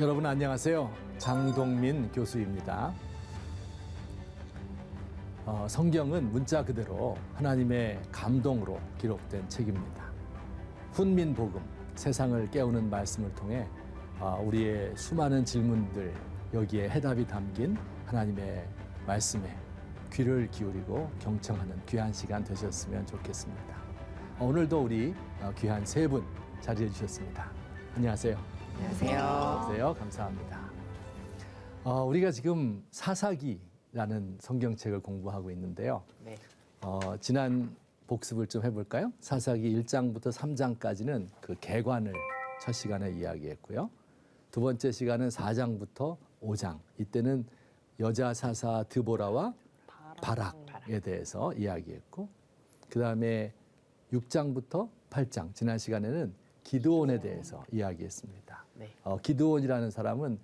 여러분 안녕하세요. 장동민 교수입니다. 성경은 문자 그대로 하나님의 감동으로 기록된 책입니다. 훈민복음, 세상을 깨우는 말씀을 통해 우리의 수많은 질문들, 여기에 해답이 담긴 하나님의 말씀에 귀를 기울이고 경청하는 귀한 시간 되셨으면 좋겠습니다. 오늘도 우리 귀한 세 분 자리해 주셨습니다. 안녕하세요. 안녕하세요. 안녕하세요. 감사합니다. 우리가 지금 사사기라는 성경책을 공부하고 있는데요. 네. 지난 복습을 좀 해볼까요? 사사기 1장부터 3장까지는 그 개관을 첫 시간에 이야기했고요. 두 번째 시간은 4장부터 5장. 이때는 여자 사사 드보라와 바락에 대해서 이야기했고, 그 다음에 6장부터 8장, 지난 시간에는 기드온에 대해서 이야기했습니다. 네. 기드온이라는 사람은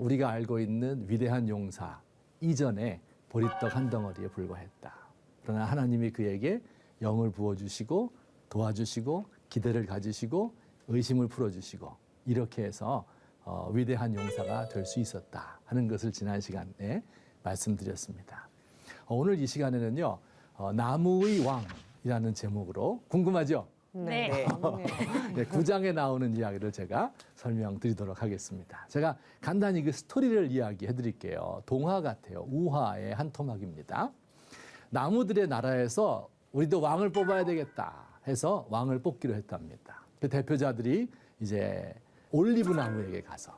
우리가 알고 있는 위대한 용사 이전에 보리떡 한 덩어리에 불과했다. 그러나 하나님이 그에게 영을 부어주시고 도와주시고 기대를 가지시고 의심을 풀어주시고 이렇게 해서 위대한 용사가 될 수 있었다 하는 것을 지난 시간에 말씀드렸습니다. 오늘 이 시간에는요, 나무의 왕이라는 제목으로 궁금하죠? 네. 네, 9장에 나오는 이야기를 제가 설명드리도록 하겠습니다. 제가 간단히 그 스토리를 이야기해 드릴게요. 동화 같아요. 우화의 한 토막입니다. 나무들의 나라에서 우리도 왕을 뽑아야 되겠다 해서 왕을 뽑기로 했답니다. 그 대표자들이 이제 올리브 나무에게 가서,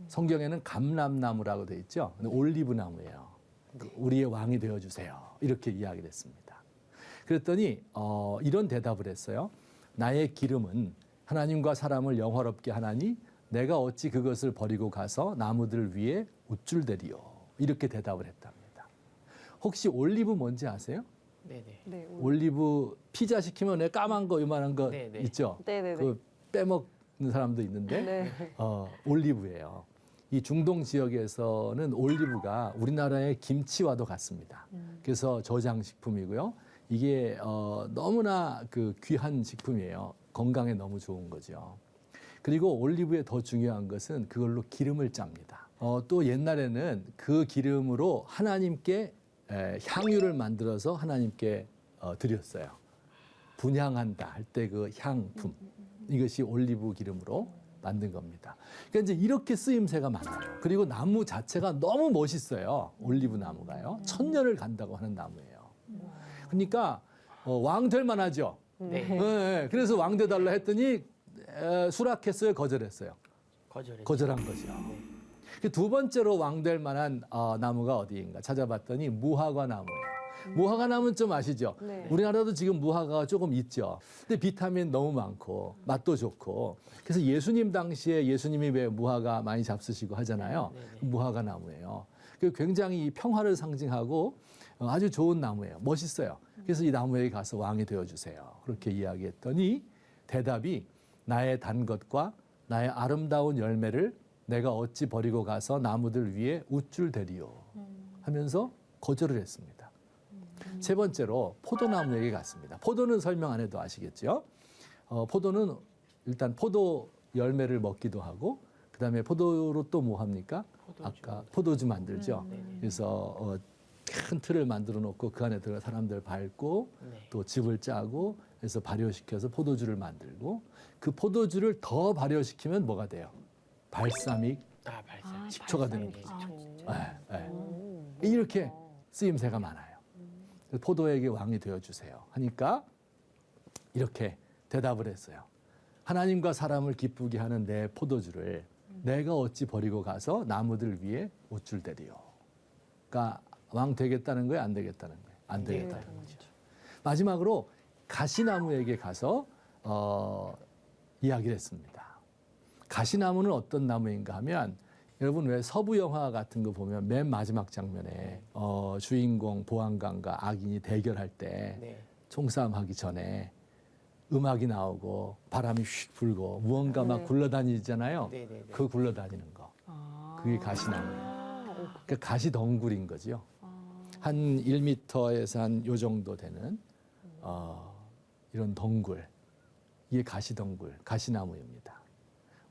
성경에는 감람나무라고 돼 있죠. 근데 올리브 나무예요. 우리의 왕이 되어주세요. 이렇게 이야기를 했습니다. 그랬더니 이런 대답을 했어요. 나의 기름은 하나님과 사람을 영화롭게 하나니 내가 어찌 그것을 버리고 가서 나무들 위에 우쭐대리요. 이렇게 대답을 했답니다. 혹시 올리브 뭔지 아세요? 네네. 네, 올리브 피자 시키면 왜 까만 거 요만한 거 네네. 있죠? 네네네. 그 빼먹는 사람도 있는데 네. 올리브예요. 이 중동 지역에서는 올리브가 우리나라의 김치와도 같습니다. 그래서 저장식품이고요. 이게 너무나 그 귀한 식품이에요. 건강에 너무 좋은 거죠. 그리고 올리브의 더 중요한 것은 그걸로 기름을 짭니다. 또 옛날에는 그 기름으로 하나님께 향유를 만들어서 하나님께 드렸어요. 분향한다 할 때 그 향품. 이것이 올리브 기름으로 만든 겁니다. 그러니까 이제 이렇게 쓰임새가 많아요. 그리고 나무 자체가 너무 멋있어요. 올리브 나무가요. 1000년을 간다고 하는 나무예요. 그러니까 왕 될 만하죠. 네. 네, 그래서 왕 돼달라 했더니 수락했어요, 거절했어요. 거절한 거죠. 그 두 번째로 왕 될 만한 나무가 어디인가 찾아봤더니 무화과 나무예요. 무화과 나무는 좀 아시죠? 네. 우리나라도 지금 무화과가 조금 있죠. 근데 비타민 너무 많고 맛도 좋고, 그래서 예수님 당시에 예수님이 왜 무화과 많이 잡수시고 하잖아요. 무화과 나무예요. 그 굉장히 평화를 상징하고 아주 좋은 나무예요. 멋있어요. 그래서 이 나무에 가서 왕이 되어주세요. 그렇게 이야기했더니 대답이 나의 단 것과 나의 아름다운 열매를 내가 어찌 버리고 가서 나무들 위에 우쭐대리요 하면서 거절을 했습니다. 세 번째로 포도나무에게 갔습니다. 포도는 설명 안 해도 아시겠죠? 포도는 일단 포도 열매를 먹기도 하고, 그 다음에 포도로 또 뭐 합니까? 아까 포도주 만들죠. 그래서 큰 틀을 만들어 놓고 그 안에 들어가 사람들 밟고 또 집을 짜고 해서 발효시켜서 포도주를 만들고, 그 포도주를 더 발효시키면 뭐가 돼요? 발사믹 식초가 되는 거죠. 이렇게 쓰임새가 많아요. 포도에게 왕이 되어주세요 하니까 이렇게 대답을 했어요. 하나님과 사람을 기쁘게 하는 내 포도주를 내가 어찌 버리고 가서 나무들 위에 우쭐대리요. 그러니까 왕 되겠다는 거예요? 안 되겠다는 거예요? 안 되겠다는 거죠. 마지막으로 가시나무에게 가서 이야기를 했습니다. 가시나무는 어떤 나무인가 하면, 여러분 왜 서부 영화 같은 거 보면 맨 마지막 장면에 주인공 보안관과 악인이 대결할 때 총싸움 하기 전에 음악이 나오고 바람이 휙 불고 무언가 막 굴러다니잖아요. 그 굴러다니는 거. 그게 가시나무예요. 그러니까 가시덩굴인 거죠. 한 1m에서 한 요 정도 되는 이런 덩굴. 이게 가시덩굴, 가시나무입니다.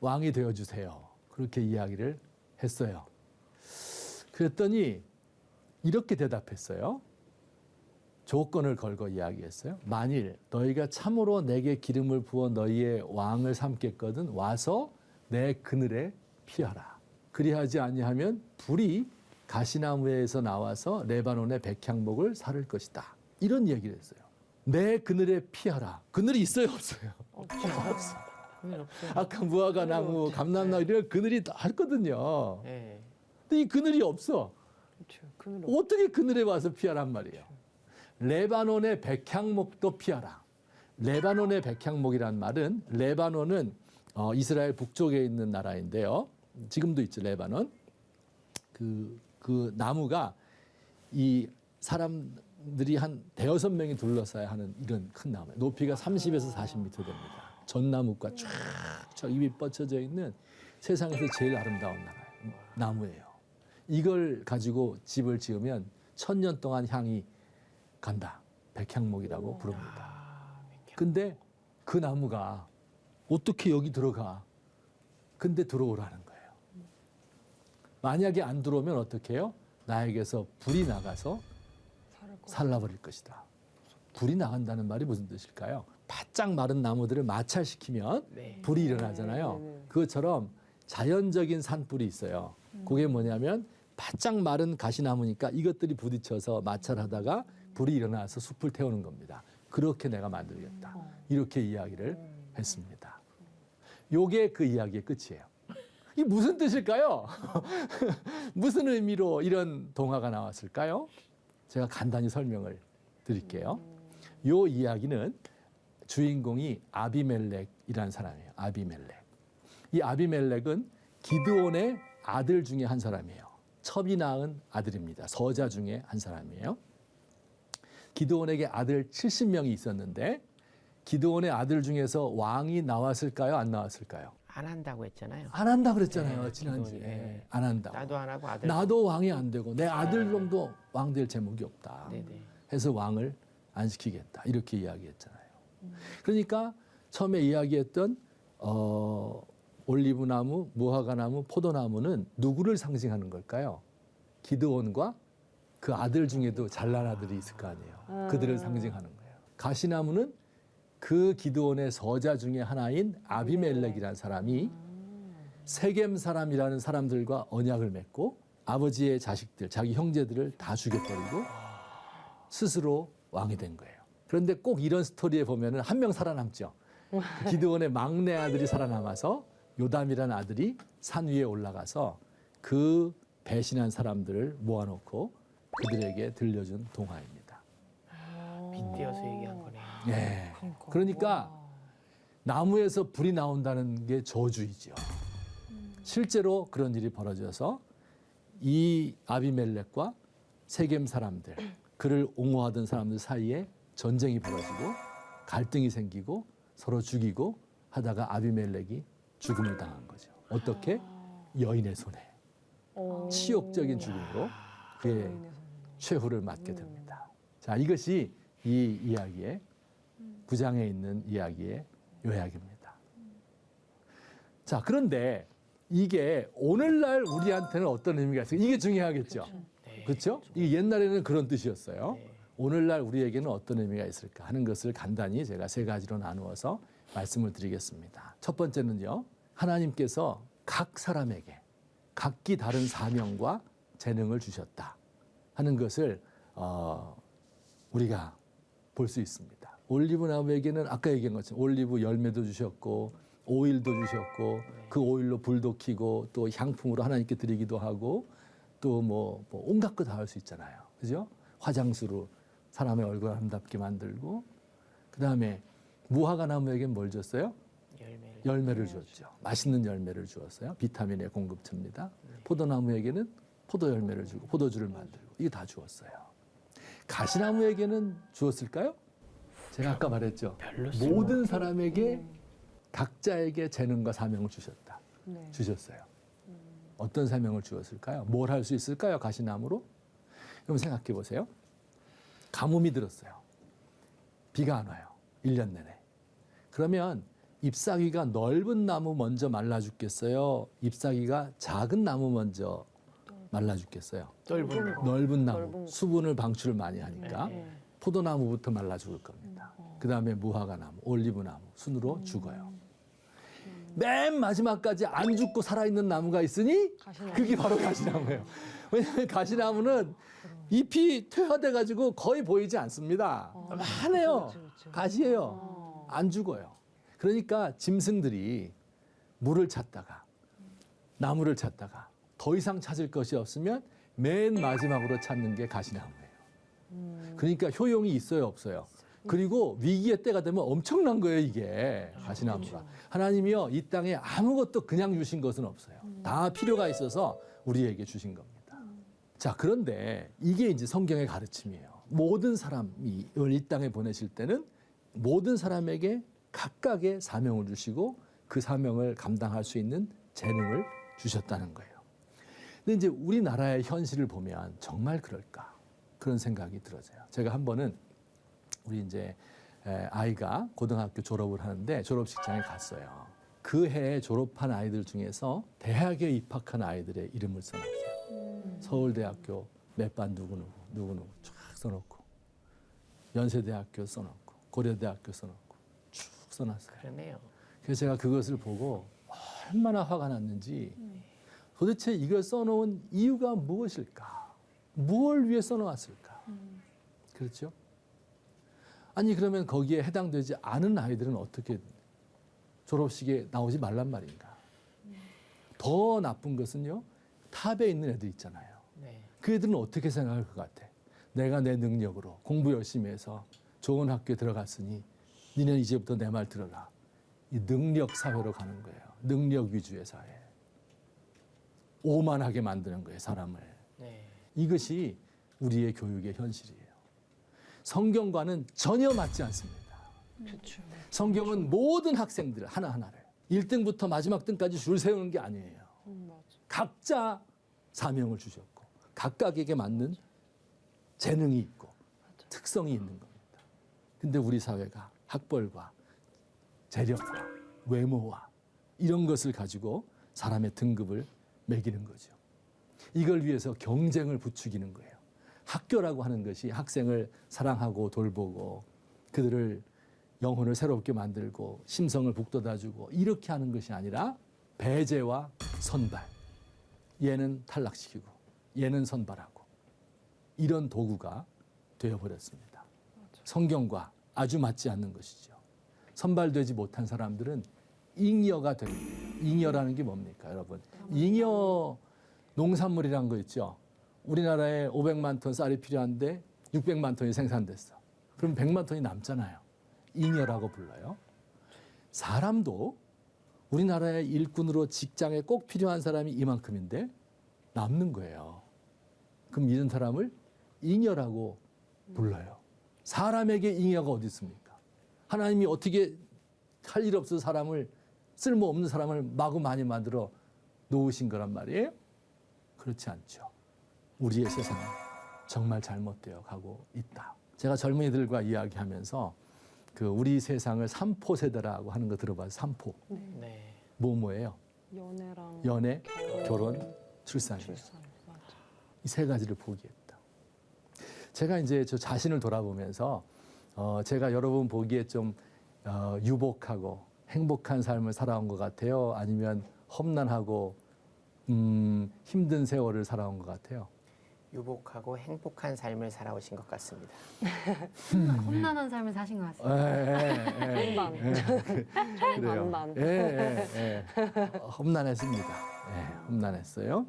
왕이 되어주세요. 그렇게 이야기를 했어요. 그랬더니 이렇게 대답했어요. 조건을 걸고 이야기했어요. 만일 너희가 참으로 내게 기름을 부어 너희의 왕을 삼겠거든 와서 내 그늘에 피하라. 그리하지 아니하면 불이 가시나무에서 나와서 레바논의 백향목을 사를 것이다. 이런 얘기를 했어요. 내 그늘에 피하라. 그늘이 있어요, 없어요? 없죠. 그늘 없어요. 아까 무화과 나무, 감람나무 이런 그늘이 다 있거든요. 네. 근데 이 그늘이 없어. 그렇죠. 그늘 어떻게 그늘에 와서 피하란 말이에요. 레바논의 백향목도 피하라. 레바논의 백향목이란 말은 레바논은 이스라엘 북쪽에 있는 나라인데요. 지금도 있죠, 레바논. 그 나무가 이 사람들이 한 대여섯 명이 둘러싸야 하는 이런 큰 나무예요. 높이가 30에서 40m 됩니다. 전나무가 쫙쫙 잎이 뻗쳐져 있는 세상에서 제일 아름다운 나무예요. 이걸 가지고 집을 지으면 1000년 동안 향이 간다. 백향목이라고 부릅니다. 근데 그 나무가 어떻게 여기 들어가? 근데 들어오라는 거예요. 만약에 안 들어오면 어떻게 해요? 나에게서 불이 나가서 살라버릴 것이다. 불이 나간다는 말이 무슨 뜻일까요? 바짝 마른 나무들을 마찰시키면 네. 불이 일어나잖아요. 그것처럼 자연적인 산불이 있어요. 그게 뭐냐면 바짝 마른 가시나무니까 이것들이 부딪혀서 마찰하다가 불이 일어나서 숲을 태우는 겁니다. 그렇게 내가 만들겠다. 이렇게 이야기를 했습니다. 요게 그 이야기의 끝이에요. 이게 무슨 뜻일까요? 무슨 의미로 이런 동화가 나왔을까요? 제가 간단히 설명을 드릴게요. 요 이야기는 주인공이 아비멜렉이라는 사람이에요. 아비멜렉. 이 아비멜렉은 기드온의 아들 중에 한 사람이에요. 첩이 낳은 아들입니다. 서자 중에 한 사람이에요. 기드온에게 아들 70명이 있었는데 기드온의 아들 중에서 왕이 나왔을까요? 안 나왔을까요? 안 한다고 했잖아요. 안 한다 그랬잖아요. 네, 지난주에. 기드온이, 네. 안 한다. 나도 안 하고 아들. 나도 왕이 안 되고 내 아들놈도 왕 될 제목이 없다. 네네. 해서 왕을 안 시키겠다. 이렇게 이야기했잖아요. 그러니까 처음에 이야기했던 올리브나무, 무화과나무, 포도나무는 누구를 상징하는 걸까요? 기드온과 그 아들 중에도 잘난 아들이 있을 거 아니에요. 그들을 상징하는 거예요. 가시나무는 그 기드온의 서자 중에 하나인 아비멜렉이라는 사람이 세겜 사람이라는 사람들과 언약을 맺고 아버지의 자식들, 자기 형제들을 다 죽여버리고 스스로 왕이 된 거예요. 그런데 꼭 이런 스토리에 보면은 한 명 살아남죠. 기드온의 막내 아들이 살아남아서 요담이라는 아들이 산 위에 올라가서 그 배신한 사람들을 모아놓고 그들에게 들려준 동화입니다. 빗대어서 얘기한 거네요. 예. 그러니까 나무에서 불이 나온다는 게 저주이죠. 실제로 그런 일이 벌어져서 이 아비멜렉과 세겜 사람들, 그를 옹호하던 사람들 사이에 전쟁이 벌어지고 갈등이 생기고 서로 죽이고 하다가 아비멜렉이 죽음을 당한 거죠. 어떻게? 여인의 손에. 치욕적인 죽음으로 그의 최후를 맞게 됩니다. 자, 이것이 이 이야기의 9장에 있는 이야기의 요약입니다. 자, 그런데 이게 오늘날 우리한테는 어떤 의미가 있을까? 이게 중요하겠죠. 네. 그렇죠? 이게 옛날에는 그런 뜻이었어요. 네. 오늘날 우리에게는 어떤 의미가 있을까 하는 것을 간단히 제가 세 가지로 나누어서 말씀을 드리겠습니다. 첫 번째는요. 하나님께서 각 사람에게 각기 다른 사명과 재능을 주셨다 하는 것을 우리가 볼 수 있습니다. 올리브 나무에게는 아까 얘기한 것처럼 올리브 열매도 주셨고 오일도 주셨고 그 오일로 불도 켜고 또 향품으로 하나님께 드리기도 하고 또 뭐 온갖 거 다 할 수 있잖아요. 그죠? 화장수로 사람의 얼굴을 아름답게 만들고 그다음에 무화과 나무에게는 뭘 줬어요? 열매를 줬죠. 맛있는 열매를 주었어요. 비타민의 공급처입니다. 포도나무에게는 포도 열매를 주고 포도주를 만들고 이게 다 주었어요. 가시나무에게는 주었을까요? 제가 아까 말했죠. 모든 사람에게 각자에게 재능과 사명을 주셨다. 주셨어요. 어떤 사명을 주었을까요? 뭘 할 수 있을까요? 가시나무로? 그럼 생각해 보세요. 가뭄이 들었어요. 비가 안 와요. 1년 내내. 그러면 잎사귀가 넓은 나무 먼저 말라 죽겠어요? 잎사귀가 작은 나무 먼저 말라 죽겠어요? 넓은 거. 넓은 나무, 넓은 거. 수분을 방출을 많이 하니까 네. 포도나무부터 말라 죽을 겁니다. 그 다음에 무화과나무, 올리브나무 순으로 죽어요. 맨 마지막까지 안 죽고 살아있는 나무가 있으니 가시나무. 그게 바로 가시나무예요. 왜냐하면 가시나무는 잎이 퇴화돼가지고 거의 보이지 않습니다. 많아요. 가시예요. 안 죽어요. 그러니까 짐승들이 물을 찾다가 나무를 찾다가 더 이상 찾을 것이 없으면 맨 마지막으로 찾는 게 가시나무예요. 그러니까 효용이 있어요, 없어요? 그리고 위기의 때가 되면 엄청난 거예요, 이게 가시나무가. 하나님이요, 이 땅에 아무것도 그냥 주신 것은 없어요. 다 필요가 있어서 우리에게 주신 겁니다. 자, 그런데 이게 이제 성경의 가르침이에요. 모든 사람을 이 땅에 보내실 때는 모든 사람에게 각각의 사명을 주시고 그 사명을 감당할 수 있는 재능을 주셨다는 거예요. 근데 이제 우리나라의 현실을 보면 정말 그럴까? 그런 생각이 들어져요. 제가 한 번은 우리 이제 아이가 고등학교 졸업을 하는데 졸업식장에 갔어요. 그 해에 졸업한 아이들 중에서 대학에 입학한 아이들의 이름을 써놨어요. 서울대학교 몇 반 누구누구 쫙 써놓고 연세대학교 써놓고 고려대학교 써놓고 쭉 써놨어요. 그러네요. 그래서 제가 그것을 보고 얼마나 화가 났는지 도대체 이걸 써놓은 이유가 무엇일까? 무엇을 위해 써놓았을까? 그렇죠? 아니 그러면 거기에 해당되지 않은 아이들은 어떻게 졸업식에 나오지 말란 말인가? 더 나쁜 것은요. 탑에 있는 애들 있잖아요. 네. 그 애들은 어떻게 생각할 것 같아? 내가 내 능력으로 공부 열심히 해서 좋은 학교에 들어갔으니 니는 이제부터 내 말 들어라. 이 능력 사회로 가는 거예요. 능력 위주의 사회. 오만하게 만드는 거예요, 사람을. 네. 이것이 우리의 교육의 현실이에요. 성경과는 전혀 맞지 않습니다. 그렇죠. 성경은 모든 학생들 하나하나를 1등부터 마지막 등까지 줄 세우는 게 아니에요. 맞아. 각자 사명을 주셨고 각각에게 맞는 재능이 있고 특성이 있는 겁니다. 근데 우리 사회가 학벌과 재력과 외모와 이런 것을 가지고 사람의 등급을 매기는 거죠. 이걸 위해서 경쟁을 부추기는 거예요. 학교라고 하는 것이 학생을 사랑하고 돌보고 그들을 영혼을 새롭게 만들고 심성을 북돋아주고 이렇게 하는 것이 아니라 배제와 선발. 얘는 탈락시키고 얘는 선발하고 이런 도구가 되어버렸습니다. 성경과 아주 맞지 않는 것이죠. 선발되지 못한 사람들은 잉여가 됩니다. 잉여라는 게 뭡니까, 여러분? 잉여 농산물이란 거 있죠. 우리나라에 500만 톤 쌀이 필요한데 600만 톤이 생산됐어. 그럼 100만 톤이 남잖아요. 잉여라고 불러요. 사람도 우리나라의 일꾼으로 직장에 꼭 필요한 사람이 이만큼인데 남는 거예요. 그럼 이런 사람을 잉여라고 불러요. 사람에게 잉여가 어디 있습니까? 하나님이 어떻게 할 일 없어서 사람을 쓸모없는 사람을 마구 많이 만들어 놓으신 거란 말이에요? 그렇지 않죠. 우리의 세상은 정말 잘못되어 가고 있다. 제가 젊은이들과 이야기하면서 그 우리 세상을 3포 세대라고 하는 거 들어봐요. 3포. 네. 뭐예요? 연애랑 연애, 결혼, 출산이에요. 출산. 맞아. 이 세 가지를 포기했다. 제가 이제 저 자신을 돌아보면서 제가 여러분 보기에 좀 유복하고 행복한 삶을 살아온 것 같아요? 아니면 험난하고 힘든 세월을 살아온 것 같아요? 유복하고 행복한 삶을 살아오신 것 같습니다. 험난한 삶을 사신 것 같습니다. 반반. 그래요. 반반. 험난했습니다. 험난했어요.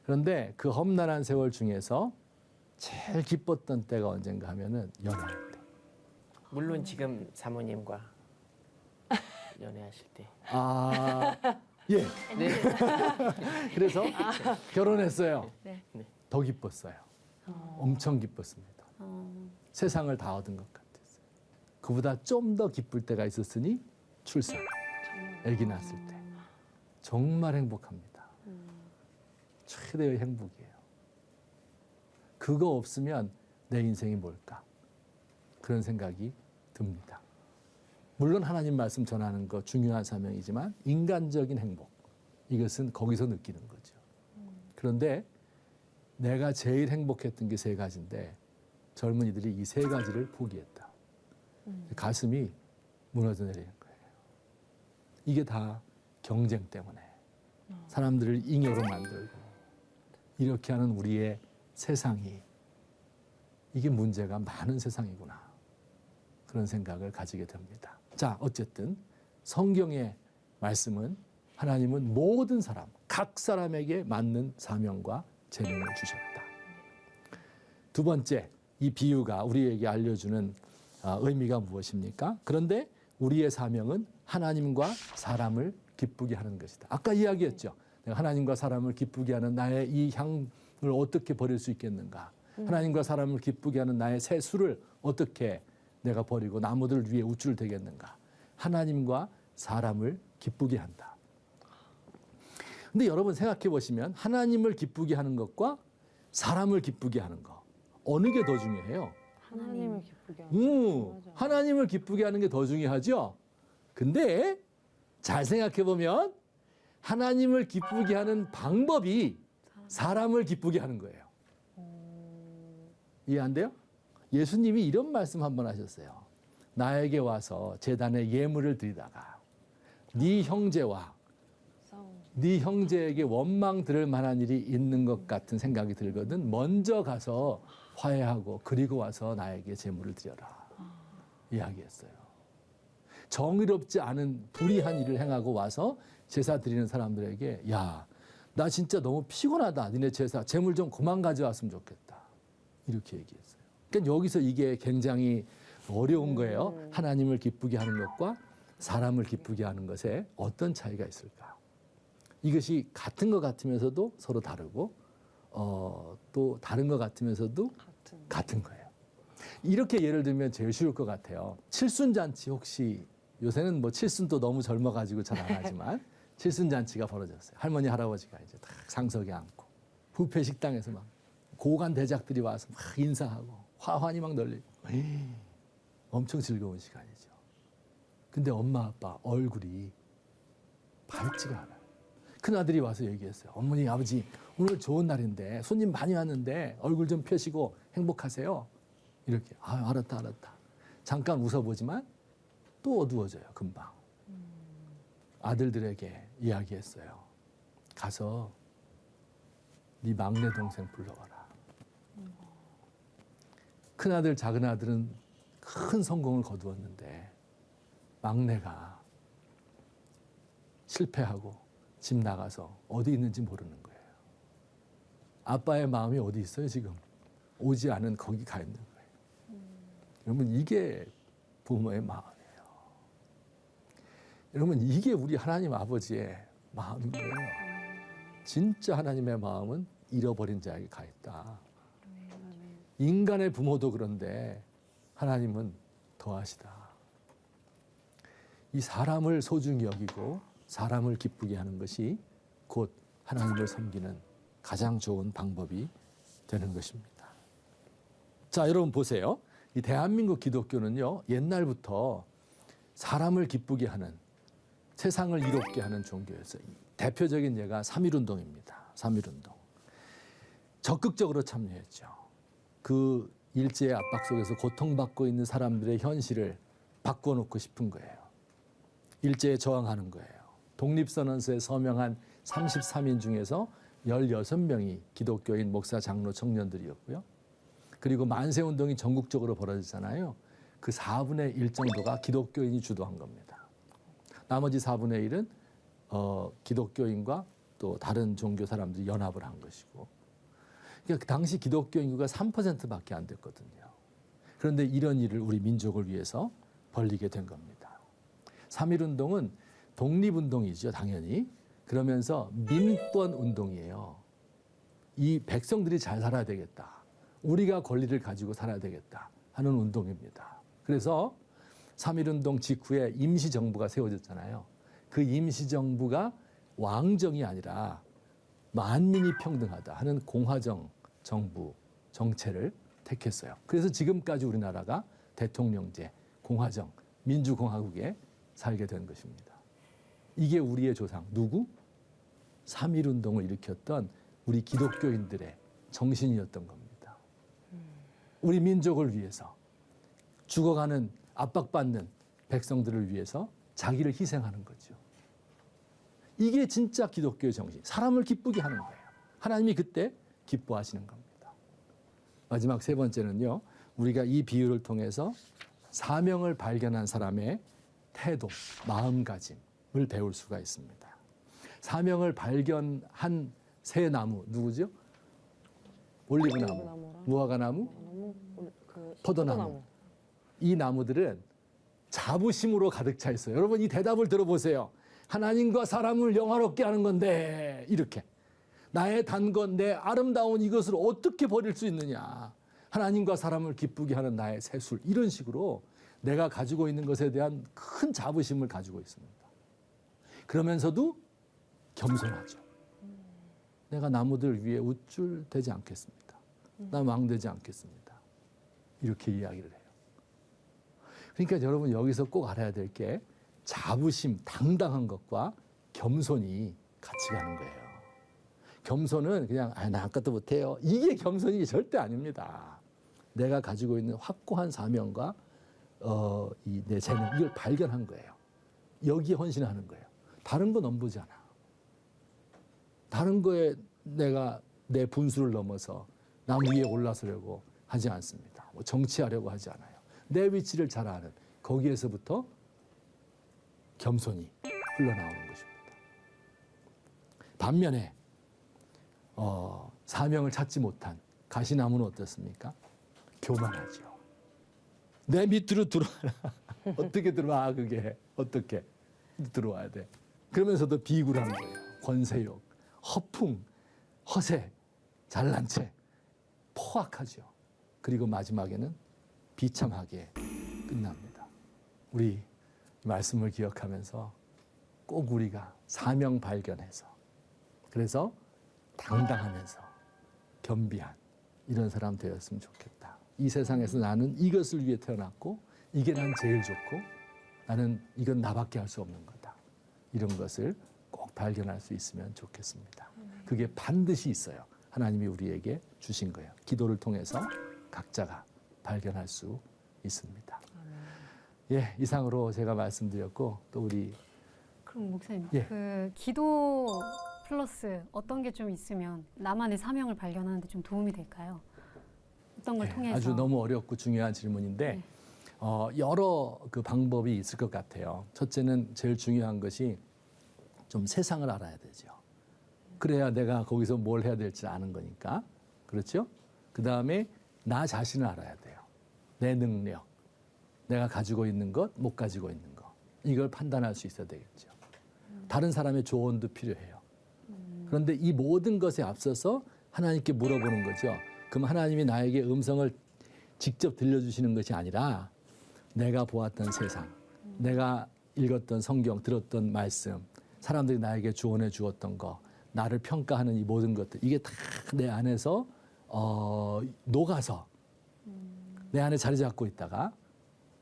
그런데 그 험난한 세월 중에서 제일 기뻤던 때가 언젠가 하면은 연애할 때. 물론 지금 사모님과 연애하실 때. 아, 예. 네. 그래서 결혼했어요. 네. 더 기뻤어요. 엄청 기뻤습니다. 세상을 다 얻은 것 같았어요. 그보다 좀 더 기쁠 때가 있었으니 출산, 아기 낳았을 때. 정말 행복합니다. 최대의 행복이에요. 그거 없으면 내 인생이 뭘까? 그런 생각이 듭니다. 물론 하나님 말씀 전하는 거 중요한 사명이지만 인간적인 행복, 이것은 거기서 느끼는 거죠. 그런데 내가 제일 행복했던 게 세 가지인데 젊은이들이 이 세 가지를 포기했다. 가슴이 무너져 내리는 거예요. 이게 다 경쟁 때문에 사람들을 잉여로 만들고 이렇게 하는 우리의 세상이, 이게 문제가 많은 세상이구나, 그런 생각을 가지게 됩니다. 자, 어쨌든 성경의 말씀은 하나님은 모든 사람, 각 사람에게 맞는 사명과 재능을 주셨다. 두 번째, 이 비유가 우리에게 알려주는 의미가 무엇입니까? 그런데 우리의 사명은 하나님과 사람을 기쁘게 하는 것이다. 아까 이야기했죠. 내가 하나님과 사람을 기쁘게 하는 나의 이 향을 어떻게 버릴 수 있겠는가? 하나님과 사람을 기쁘게 하는 나의 새 술을 어떻게 내가 버리고 나무들 위에 우쭐대겠는가? 하나님과 사람을 기쁘게 한다. 근데 여러분 생각해 보시면 하나님을 기쁘게 하는 것과 사람을 기쁘게 하는 것, 어느 게 더 중요해요? 하나님을 기쁘게 하는. 맞아. 하나님을 기쁘게 하는 게 더 중요하죠. 근데 잘 생각해 보면 하나님을 기쁘게 하는 방법이 사람을 기쁘게 하는 거예요. 이해 안 돼요? 예수님이 이런 말씀 한번 하셨어요. 나에게 와서 제단에 예물을 드리다가 네 형제와 네 형제에게 원망 들을 만한 일이 있는 것 같은 생각이 들거든 먼저 가서 화해하고 그리고 와서 나에게 제물을 드려라, 이야기했어요. 정의롭지 않은 불의한 일을 행하고 와서 제사 드리는 사람들에게 야, 나 진짜 너무 피곤하다, 니네 제물 좀 그만 가져왔으면 좋겠다, 이렇게 얘기했어요. 그러니까 여기서 이게 굉장히 어려운 거예요. 하나님을 기쁘게 하는 것과 사람을 기쁘게 하는 것에 어떤 차이가 있을까? 이것이 같은 것 같으면서도 서로 다르고 또 다른 것 같으면서도 같은 거예요. 이렇게 예를 들면 제일 쉬울 것 같아요. 칠순잔치, 혹시 요새는 뭐 칠순도 너무 젊어가지고 잘 안 하지만 칠순잔치가 벌어졌어요. 할머니 할아버지가 이제 딱 상석에 앉고 뷔페 식당에서 막 고관 대작들이 와서 막 인사하고 화환이 막 널리고 엄청 즐거운 시간이죠. 근데 엄마 아빠 얼굴이 밝지가 않아요. 큰아들이 와서 얘기했어요. 어머니 아버지 오늘 좋은 날인데 손님 많이 왔는데 얼굴 좀 펴시고 행복하세요. 이렇게 알았다. 잠깐 웃어보지만 또 어두워져요, 금방. 아들들에게 이야기했어요. 가서 네 막내 동생 불러와라. 큰아들 작은아들은 큰 성공을 거두었는데 막내가 실패하고 집 나가서 어디 있는지 모르는 거예요. 아빠의 마음이 어디 있어요 지금? 오지 않은 거기 가 있는 거예요. 여러분 이게 부모의 마음이에요. 여러분 이게 우리 하나님 아버지의 마음인 거예요. 진짜 하나님의 마음은 잃어버린 자에게 가 있다. 인간의 부모도 그런데 하나님은 더하시다. 이 사람을 소중히 여기고 사람을 기쁘게 하는 것이 곧 하나님을 섬기는 가장 좋은 방법이 되는 것입니다. 자, 여러분 보세요. 이 대한민국 기독교는요, 옛날부터 사람을 기쁘게 하는, 세상을 이롭게 하는 종교였어요. 대표적인 예가 3.1운동입니다. 3.1운동. 적극적으로 참여했죠. 그 일제의 압박 속에서 고통받고 있는 사람들의 현실을 바꿔놓고 싶은 거예요. 일제에 저항하는 거예요. 독립선언서에 서명한 33인 중에서 16명이 기독교인 목사, 장로, 청년들이었고요. 그리고 만세운동이 전국적으로 벌어지잖아요. 그 4분의 1 정도가 기독교인이 주도한 겁니다. 나머지 4분의 1은 기독교인과 또 다른 종교 사람들이 연합을 한 것이고, 그러니까 그 당시 기독교 인구가 3%밖에 안 됐거든요. 그런데 이런 일을 우리 민족을 위해서 벌리게 된 겁니다. 3.1운동은 독립운동이죠, 당연히. 그러면서 민권 운동이에요. 이 백성들이 잘 살아야 되겠다. 우리가 권리를 가지고 살아야 되겠다 하는 운동입니다. 그래서 3.1운동 직후에 임시정부가 세워졌잖아요. 그 임시정부가 왕정이 아니라 만민이 평등하다 하는 공화정 정부 정체를 택했어요. 그래서 지금까지 우리나라가 대통령제, 공화정 민주공화국에 살게 된 것입니다. 이게 우리의 조상 누구? 3.1운동을 일으켰던 우리 기독교인들의 정신이었던 겁니다. 우리 민족을 위해서 죽어가는 압박받는 백성들을 위해서 자기를 희생하는 거죠. 이게 진짜 기독교의 정신. 사람을 기쁘게 하는 거예요. 하나님이 그때 기뻐하시는 겁니다. 마지막 세 번째는요. 우리가 이 비유를 통해서 사명을 발견한 사람의 태도, 마음가짐을 배울 수가 있습니다. 사명을 발견한 새 나무 누구죠? 올리브나무, 무화과나무, 포도나무. 이 나무들은 자부심으로 가득 차 있어요. 여러분 이 대답을 들어보세요. 하나님과 사람을 영화롭게 하는 건데 이렇게 나의 단건 내 아름다운 이것을 어떻게 버릴 수 있느냐. 하나님과 사람을 기쁘게 하는 나의 새술 이런 식으로 내가 가지고 있는 것에 대한 큰 자부심을 가지고 있습니다. 그러면서도 겸손하죠. 내가 나무들 위에 우쭐대지 않겠습니다. 나 망되지 않겠습니다. 이렇게 이야기를 해요. 그러니까 여러분 여기서 꼭 알아야 될 게 자부심, 당당한 것과 겸손이 같이 가는 거예요. 겸손은 그냥 나 아무것도 못해요. 이게 겸손이 절대 아닙니다. 내가 가지고 있는 확고한 사명과 이 내 재능 이걸 발견한 거예요. 여기에 헌신하는 거예요. 다른 건 넘보지 않아. 다른 거에 내가 내 분수를 넘어서 남 위에 올라서려고 하지 않습니다. 뭐 정치하려고 하지 않아요. 내 위치를 잘 아는 거기에서부터 겸손이 흘러나오는 것입니다. 반면에 사명을 찾지 못한 가시나무는 어떻습니까? 교만하죠. 내 밑으로 들어와라. 어떻게 들어와 그게? 어떻게 들어와야 돼? 그러면서도 비굴한 거예요. 권세욕, 허풍, 허세, 잘난 체, 포악하죠. 그리고 마지막에는 비참하게 끝납니다. 우리 말씀을 기억하면서 꼭 우리가 사명 발견해서 그래서 당당하면서 겸비한 이런 사람 되었으면 좋겠다. 이 세상에서 나는 이것을 위해 태어났고 이게 난 제일 좋고 나는 이건 나밖에 할 수 없는 거다. 이런 것을 꼭 발견할 수 있으면 좋겠습니다. 그게 반드시 있어요. 하나님이 우리에게 주신 거예요. 기도를 통해서 각자가 발견할 수 있습니다. 예, 이상으로 제가 말씀드렸고 또 우리 그럼 목사님, 예. 그 기도 플러스 어떤 게 좀 있으면 나만의 사명을 발견하는데 좀 도움이 될까요? 어떤 걸 예, 통해서? 아주 너무 어렵고 중요한 질문인데 여러 그 방법이 있을 것 같아요. 첫째는 제일 중요한 것이 좀 세상을 알아야 되죠. 그래야 내가 거기서 뭘 해야 될지 아는 거니까. 그렇죠? 그 다음에 나 자신을 알아야 돼요. 내 능력, 내가 가지고 있는 것, 못 가지고 있는 것. 이걸 판단할 수 있어야 되겠죠. 다른 사람의 조언도 필요해요. 그런데 이 모든 것에 앞서서 하나님께 물어보는 거죠. 그럼 하나님이 나에게 음성을 직접 들려주시는 것이 아니라 내가 보았던 세상, 내가 읽었던 성경, 들었던 말씀, 사람들이 나에게 조언해 주었던 거, 나를 평가하는 이 모든 것들, 이게 다 내 안에서 녹아서 내 안에 자리 잡고 있다가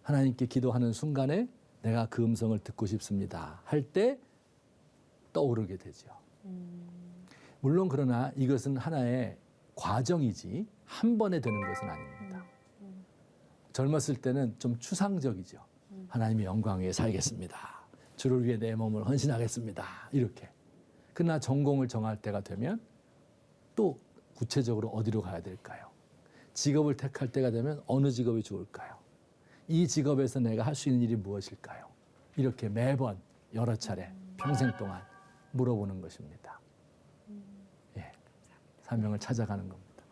하나님께 기도하는 순간에 내가 그 음성을 듣고 싶습니다 할 때 떠오르게 되죠. 물론 그러나 이것은 하나의 과정이지 한 번에 되는 것은 아닙니다. 젊었을 때는 좀 추상적이죠. 하나님의 영광 위에 살겠습니다. 주를 위해 내 몸을 헌신하겠습니다. 이렇게. 그러나 전공을 정할 때가 되면 또 구체적으로 어디로 가야 될까요? 직업을 택할 때가 되면 어느 직업이 좋을까요? 이 직업에서 내가 할 수 있는 일이 무엇일까요? 이렇게 매번 여러 차례 평생 동안 물어보는 것입니다. 예, 사명을 찾아가는 겁니다.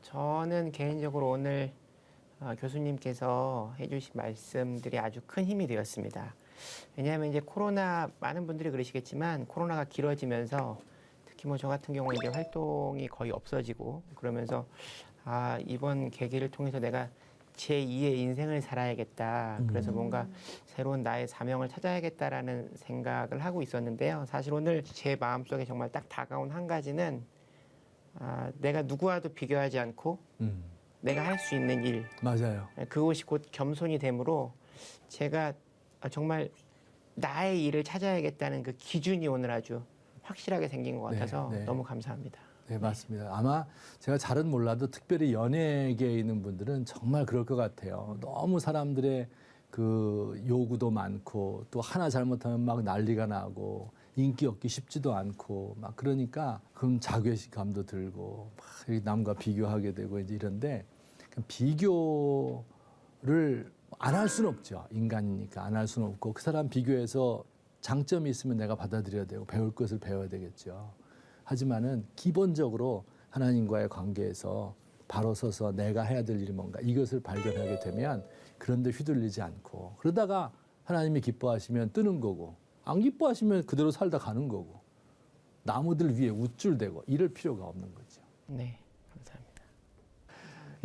저는 개인적으로 오늘 교수님께서 해주신 말씀들이 아주 큰 힘이 되었습니다. 왜냐하면 이제 코로나 많은 분들이 그러시겠지만 코로나가 길어지면서 특히 뭐 저 같은 경우에 이제 활동이 거의 없어지고 그러면서 이번 계기를 통해서 내가 제2의 인생을 살아야겠다. 그래서 뭔가 새로운 나의 사명을 찾아야겠다라는 생각을 하고 있었는데요. 사실 오늘 제 마음속에 정말 딱 다가온 한 가지는 내가 누구와도 비교하지 않고 내가 할 수 있는 일, 맞아요. 그것이 곧 겸손이 되므로 제가 정말 나의 일을 찾아야겠다는 그 기준이 오늘 아주 확실하게 생긴 것 네, 같아서 네. 너무 감사합니다. 네, 맞습니다. 아마 제가 잘은 몰라도 특별히 연예계에 있는 분들은 정말 그럴 것 같아요. 너무 사람들의 그 요구도 많고 또 하나 잘못하면 막 난리가 나고 인기 얻기 쉽지도 않고 막 그러니까 그럼 자괴감도 들고 막 남과 비교하게 되고 이제 이런데 비교를 안 할 수는 없죠. 인간이니까 안 할 수는 없고 그 사람 비교해서 장점이 있으면 내가 받아들여야 되고 배울 것을 배워야 되겠죠. 하지만은 기본적으로 하나님과의 관계에서 바로 서서 내가 해야 될 일이 뭔가 이것을 발견하게 되면 그런데 휘둘리지 않고 그러다가 하나님이 기뻐하시면 뜨는 거고 안 기뻐하시면 그대로 살다 가는 거고 나무들 위에 우쭐대고 이럴 필요가 없는 거죠. 네, 감사합니다.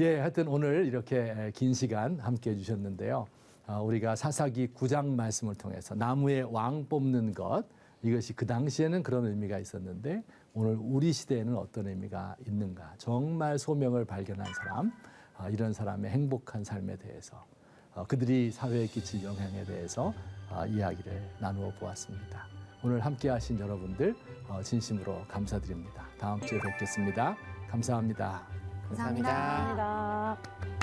예, 하여튼 오늘 이렇게 긴 시간 함께 해주셨는데요. 우리가 사사기 9장 말씀을 통해서 나무의 왕 뽑는 것 이것이 그 당시에는 그런 의미가 있었는데 오늘 우리 시대에는 어떤 의미가 있는가. 정말 소명을 발견한 사람, 이런 사람의 행복한 삶에 대해서 그들이 사회에 끼칠 영향에 대해서 이야기를 나누어 보았습니다. 오늘 함께 하신 여러분들 진심으로 감사드립니다. 다음 주에 뵙겠습니다. 감사합니다. 감사합니다. 감사합니다.